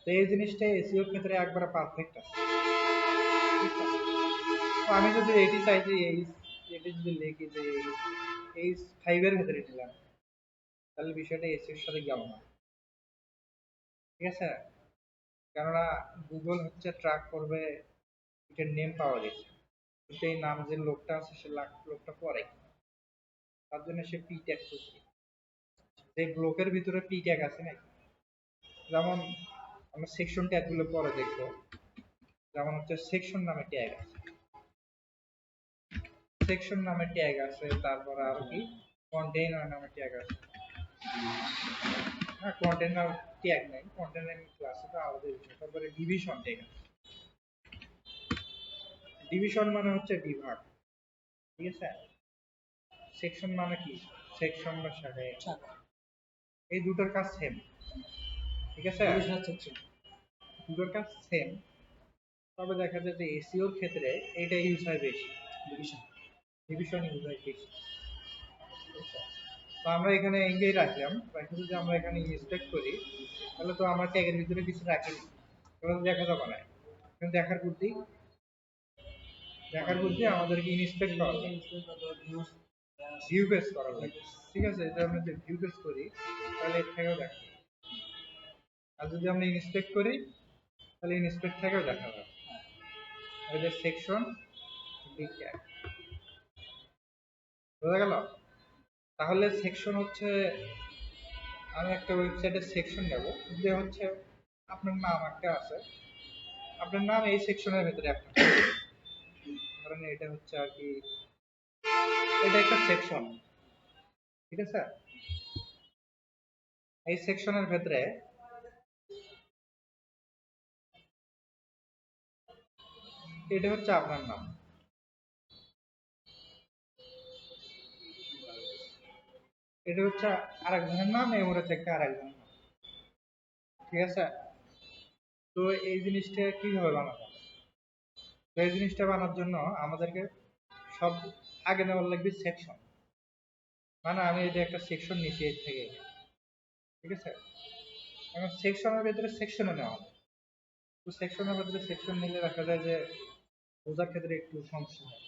তো এই জিনিসটা এসইওর ক্ষেত্রে একবারে পারফেক্ট আছে। তো আমি যদি এটি চাই যে এটি যদি লিখি যে এই 5 এর ভেতরে নিলাম, তাহলে বিষয়টা এসইওর সাথে গেল না, ঠিক আছে? কেননা গুগল হচ্ছে ট্র্যাক করবে এটার নেম পাওয়া গেছে, কিন্তু এই নাম যে লোকটা আছে সে লোকটা পরে, তার জন্য সে পি ট্যাগ করছে। যে ব্লকের ভিতরে পি ট্যাগ আছে নাকি, যেমন আমরা সেকশন ট্যাগ গুলো পরে দেখবো। যেমন হচ্ছে সেকশন নামে ট্যাগ আছে, সেকশন নামে ট্যাগ আছে, তারপর আর কি কন্টেইনার নামে ট্যাগ আছে। না, কন্টেইনার ট্যাগ নাই, কন্টেইনার ক্লাসে তো আলাদা বিষয়। তারপরে ডিভিশন ট্যাগ আছে। ডিভিশন মানে হচ্ছে বিভাগ, ঠিক আছে? সেকশন মানে কি, সেকশন বা শাখা, এই দুটোর কাজ সেম, ঠিক আছে? দুটোর কাজ সেম, তবে দেখা যায় যে এসইওর ক্ষেত্রে এটা ইউজ হয় বেশি, ডিভিশন ইউজ হয় বেশি। তো আমরা এখানে এঙ্গেজ রাখলাম, রাখি যদি আমরা এখানে ইন্সপেক্ট করি, তাহলে তো আমরা ট্যাগের ভিতরে কিছু রাখি, তাহলে তো দেখা যাবে না। কিন্তু দেখার বুদ্ধি আমাদেরকে ইন্সপেক্ট করা লাগে, ভিউ বেস করা লাগে, ঠিক আছে? এটা আমরা যদি ভিউ বেস করি তাহলে এর থেকেও দেখা যায়। আর যদি আমরা ইন্সপেক্ট করি তাহলে ইন্সপেক্ট থেকেও দেখা যাবে। ওই যে সেকশন বি ট্যাগ, বোঝা গেল? তাহলে সেকশন হচ্ছে, আমি একটা ওয়েবসাইটের সেকশন নেব, যে হচ্ছে আপনার নাম একটা আছে, আপনার নাম এই সেকশনের ভিতরে একটা, ধরেন এটা হচ্ছে আর কি, এটা একটা সেকশন, ঠিক আছে? এই সেকশনের ভিতরে এটা হচ্ছে আপনার নাম, এটা হচ্ছে আরেকজনের নাম, এই ওর থেকে আরেকজনের নাম, ঠিক আছে? তো এই জিনিসটা কিভাবে বানাবো? তো এই জিনিসটা বানানোর জন্য আমাদেরকে সব আগে নেওয়ার লাগবে সেকশন, মানে আমি এই যে একটা সেকশন নিচ্ছি এর থেকে, ঠিক আছে? এখন সেকশনের ভিতরে সেকশনে নেওয়া হবে। তো সেকশনের ভিতরে সেকশন নিলে দেখা যায় যে বোঝার ক্ষেত্রে একটু সমস্যা হয়,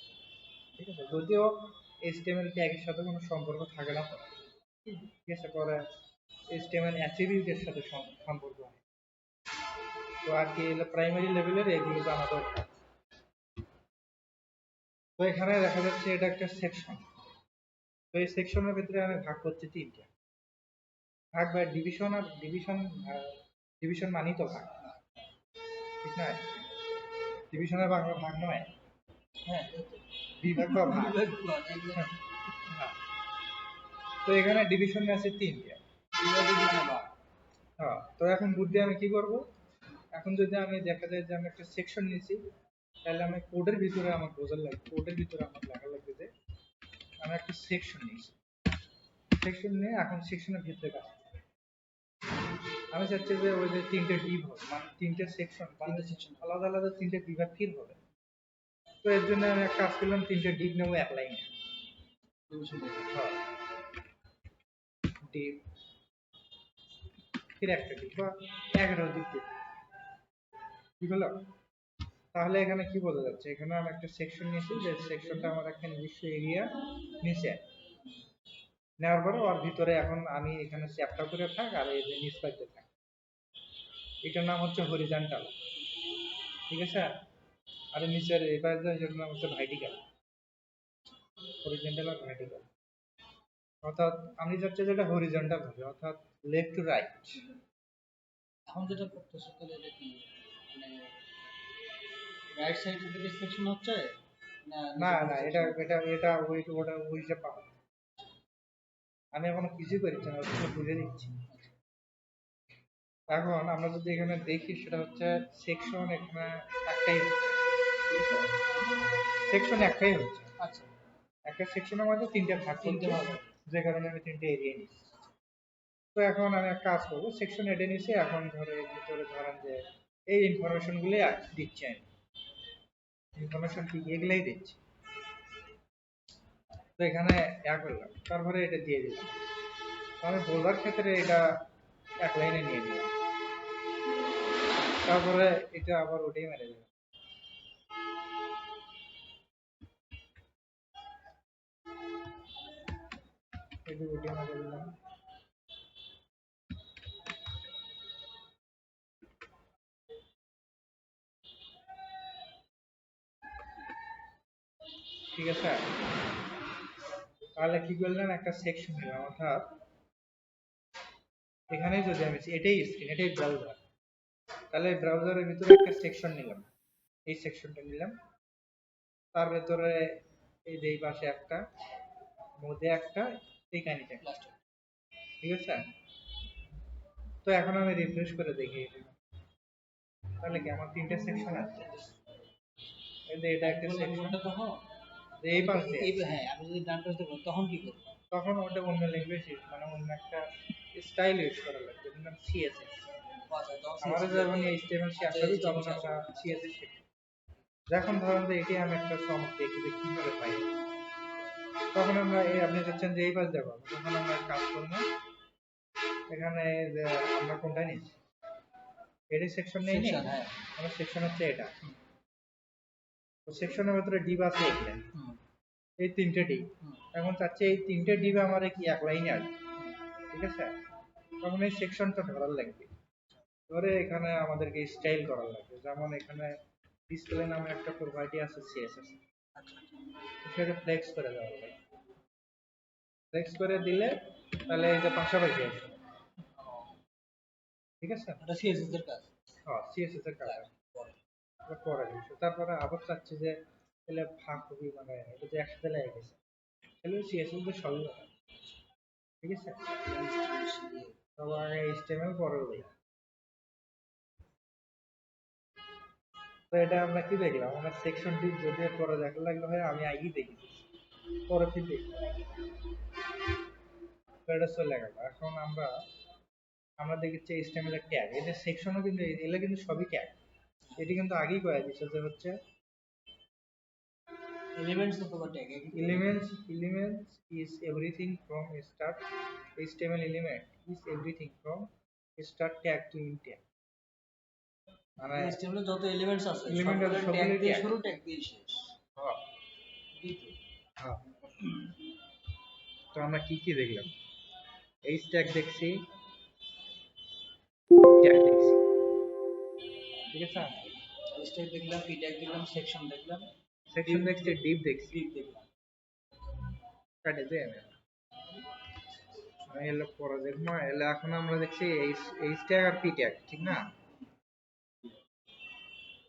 ঠিক আছে? যদিও এইচটিএমএল ট্যাগের সাথে কোনো সম্পর্ক থাকে না, ঠিক আছে? পরে এইচটিএমএল অ্যাট্রিবিউটের সাথে সম্পর্ক হয়। তো আর কি প্রাইমারি লেভেলের এগুলো জানা দরকার। তো এখানে দেখা যাচ্ছে এটা একটা সেকশন, তো এই সেকশনের ভিতরে আমি ভাগ করছি তিনটা ভাগ, বা ডিভিশন, আর ডিভিশন, ডিভিশন মানেই তো ভাগ, ঠিক না? ডিভিশনের বাংলা ভাগ নয়, হ্যাঁ, বিভাগ বা ভাগ। হ্যাঁ, তো এখানে ডিভিশন আছে তিনটা। হ্যাঁ, তো এখন বুদ্ধি আমি কি করব, এখন যদি আমি দেখা যায় যে আমি একটা সেকশন নিয়েছি, তাহলে আমি কোডের ভিতরে আমার বোঝার লাগবে, কোডের ভিতরে আমার লেখা লাগবে যে আমি একটা সেকশন নিয়েছি, সেকশন নিয়ে এখন সেকশনের ভিতরে কাজ করব। আমি চাচ্ছি যে ওই যে তিনটে ডিভ হবে, মানে তিনটে সেকশন, আলাদা আলাদা তিনটে বিভাগ ফিল হবে। তো এর জন্য আমি এক কাজ করলাম, তিনটে ডিভ নেবো এক লাইনে। হ্যাঁ, ডিভ, ফির একটা ডিভ, বা 11 ডিভ দিই, কি হলো? তাহলে এখানে কি বোঝা যাচ্ছে, এখানে আমি একটা সেকশন নিয়েছি, যে সেকশনটা আমার একটা নির্দিষ্ট এরিয়া নিচে নেওয়ার পরে ওর ভিতরে এখন আমি এখানে চ্যাপ্টার করে থাক, আর এই যে নিচ পাইতে থাক, এটার নাম হচ্ছে হরিজন্টাল, ঠিক আছে? আর নিচের এবার যেটার নাম হচ্ছে ভার্টিক্যাল, হরিজন্টাল আর ভার্টিক্যাল। অর্থাৎ আমি চাচ্ছি যেটা হরিজন্টাল হবে, অর্থাৎ লেফট টু রাইট। এখন যেটা করতেছো তাহলে এটা কি, মানে রাইট সাইডের দিকে সেকশন হচ্ছে না? না না, এটা এটা এটা ওটা ওইটা পাবো, আমি এখনো কিছুই করেছি না, ওটা বুঝে দিচ্ছি। এখন আমরা যদি এখানে দেখি, সেটা হচ্ছে সেকশন এখানে একটাই হচ্ছে, সেকশন একটাই হচ্ছে। আচ্ছা, একটা সেকশনের মধ্যে তিনটে ভাগ করতে হবে, যে কারণে আমি তিনটে এরিয়া নিচ্ছি। তো এখন আমি এক কাজ করবো, সেকশন এডে নিছি, এখন ধরে এর ভিতরে ধরেন যে এই ইনফরমেশন গুলি দিচ্ছি আমি, ইনফরমেশন কি এগুলাই দিচ্ছি। তো এখানে এক করলাম, তারপরে এটা দিয়ে দিলাম, তো আমি বোঝার ক্ষেত্রে এটা এক লাইনে নিয়ে দিলাম। তারপরে এটা আবার ওটাই মেরে দেবে। এটা ওটাই মেরে দিলাম। ঠিক আছে, তাহলে কি করলাম, একটা সেকশন নিলাম, অর্থাৎ এখানে যদি আমি এটাই স্ক্রিন, এটাই ব্রাউজার, তাহলে ব্রাউজারের ভিতরে একটা সেকশন নিলাম, এই সেকশনটা নিলাম, তার ভেতরে এই যে এই পাশে একটা, মধ্যে একটা, এইখানে একটা, ঠিক আছে। তো এখন আমি রিফ্রেশ করে দেখি, তাহলে কি আমার তিনটা সেকশন আছে, এই যে এটা একটা সেকশন, এই পাশ দিয়ে, হ্যাঁ আমি যদি ডান পাশ দেখব তখন কি করব? তখন ওটা অন্য ল্যাঙ্গুয়েজ, মানে অন্য একটা স্টাইল ইউজ করা লাগবে, যেমন সিএসএস। আমাদের যখন HTML শেখা শুরু তখন আমরা সিএসএস শিখি। যখন ধরেন যে এটি আমি একটা চমক দেখি যে কিভাবে পাই, তখন আমরা এই আপনি চাচ্ছেন যে এই পাশ দেবো, তখন আমরা কাজ করবো এখানে যে আমরা কোনটা নিচ্ছি, এডি সেকশন নেই নেই, আমার সেকশন হচ্ছে এটা। তো সেকশনের ভিতরে ডিভ আছে এখানে, এই তিনটে ডিভ। এখন চাচ্ছি এই তিনটে ডিভ আমার কি এক লাইনে আসবে, ঠিক আছে। তখন এই সেকশনটা ধরার লাগবে, ধরে এখানে আমাদেরকে স্টাইল করা লাগবে, যেমন এখানে ডিসপ্লে নামে একটা প্রপার্টি আছে সিএসএস, সেটা ফ্লেক্স করে দেওয়া লাগবে। ফ্লেক্স করে দিলে তাহলে এই যে পাশাপাশি আসবে, ঠিক আছে। এটা সিএসএস এর কাজ। হ্যাঁ, সিএসএস এর কাজ এটা পরে দিচ্ছি। তারপরে আবার চাচ্ছি যে তাহলে ভাগ কপি, মানে এটা যে একসাথে লেগে গেছে, তাহলে সিএসএস এর সবই হবে, ঠিক আছে। তারপর এইচটিএমএল পরে দেই। তো এটা আমরা কি দেখলাম, আমরা সেকশনটি যদি পরে দেখা লাগলো হয় আমি আগেই দেখি, পরে ফির দেখি, তো এটা চলে গেল। এখন আমরা দেখেছি এইচটিএমএল এর ট্যাগ, এটা সেকশনও কিন্তু এগুলো কিন্তু সবই ট্যাগ, এটি কিন্তু আগেই কয়ে দিচ্ছে যে হচ্ছে এলিমেন্টস অথবা tag. elements is everything from start, HTML element is everything from start tag to end tag, মানে HTML এর যত এলিমেন্টস আছে element সবগুলো সবগুলো ট্যাগ দিয়ে tag। শুরু, ট্যাগ দিয়ে শেষ। হ্যাঁ হ্যাঁ। তো আমরা কি কি দেখলাম, h tag দেখছি, tag দেখছি, ঠিক আছে। h tag দেখলাম, p tag দেখলাম, সেকশন দেখলাম, সেকশন দেখছি, div দেখছি, div দেখলাম। কাটে দেয় আমি এলো পরে দেখবো, এলে এখন আমরা দেখছি h tag আর p tag, ঠিক না।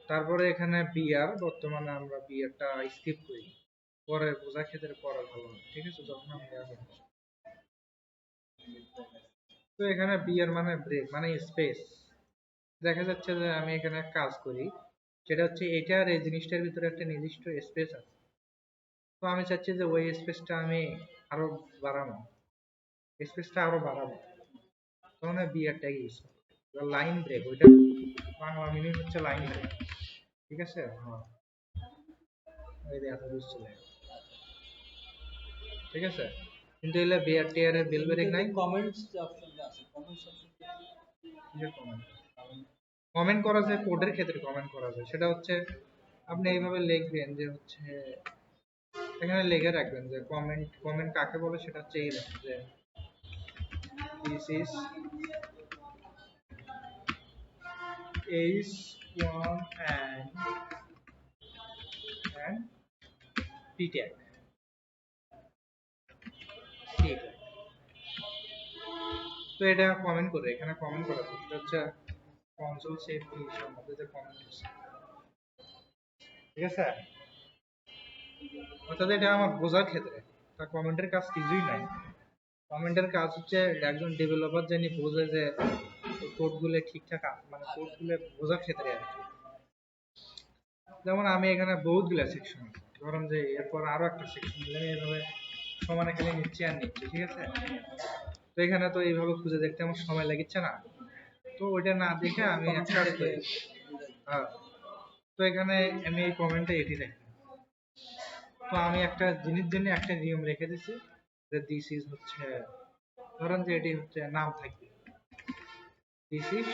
তারপরে এখানে বিআর, বর্তমানে আমরা বিআরটা স্কিপ করি, পরে বোঝা ক্ষেত্রে পড়া ভালো হবে, ঠিক আছে, যখন আমরা তো এখানে বিআর মানে ব্রেক, মানে স্পেস। দেখা যাচ্ছে যে আমি এখানে কাজ করি, সেটা হচ্ছে এটা আর এই জিনিসটার ভিতরে একটা নির্দিষ্ট স্পেস আছে, তো আমি চাচ্ছি যে ওই স্পেসটা আমি আরো বাড়াবো, স্পেসটা আরো বাড়াবো, তখন বিআর ট্যাগ ইউজ করব। লাইন ব্রেক, ওইটা বাংলা মিনিং হচ্ছে লাইন ব্রেক, ঠিক আছে। হ্যাঁ, এই যে এত দূর চলে গেল, ঠিক আছে। কিন্তু এলে বিআর টিআর এর বেল ব্রেক নাই। কমেন্টস যে অপশনটা আছে, কমেন্টস অপশন যে কমেন্ট করা যায়, কোডের ক্ষেত্রে কমেন্ট করা যায়, সেটা হচ্ছে আপনি এইভাবে লিখবেন যে হচ্ছে এখানে লিখে রাখবেন যে কমেন্ট কাকে বলে, সেটা হচ্ছে এই যে this is h1 and p tag, ঠিক আছে। তো এটা কমেন্ট করে, এখানে কমেন্ট করা যায়, সেটা হচ্ছে কনসোল সেভ এর মধ্যে যে কমেন্ট আছে, ঠিক আছে। অর্থাৎ এটা আমার বোঝার ক্ষেত্রে, তা কমেন্টের কাজ কিছুই নাই। কমেন্টের কাজ হচ্ছে একজন ডেভেলপার যিনি বোঝে যে কোডগুলো ঠিকঠাক মানে কোডগুলো বোঝার ক্ষেত্রে আর কি। যেমন আমি এখানে বহুতগুলো সেকশন, ধরুন যে এরপর আরো একটা সেকশন নিলাম, এইভাবে সমানে খালি নিচ্ছি আর নিচ্ছি, ঠিক আছে। তো এখানে তো এইভাবে খুঁজে দেখতে আমার সময় লাগছে না, তো ওইটা না দেখে আমি একটা কাজ করি, হ্যাঁ, তো এখানে আমি এই কমেন্টে এটি রাখি, তো আমি একটা জিনিস জন্য একটা নিয়ম রেখে দিছি যে দিস ইজ হচ্ছে, ধরেন যে এটি হচ্ছে নাম থাকবে, দিস ইজ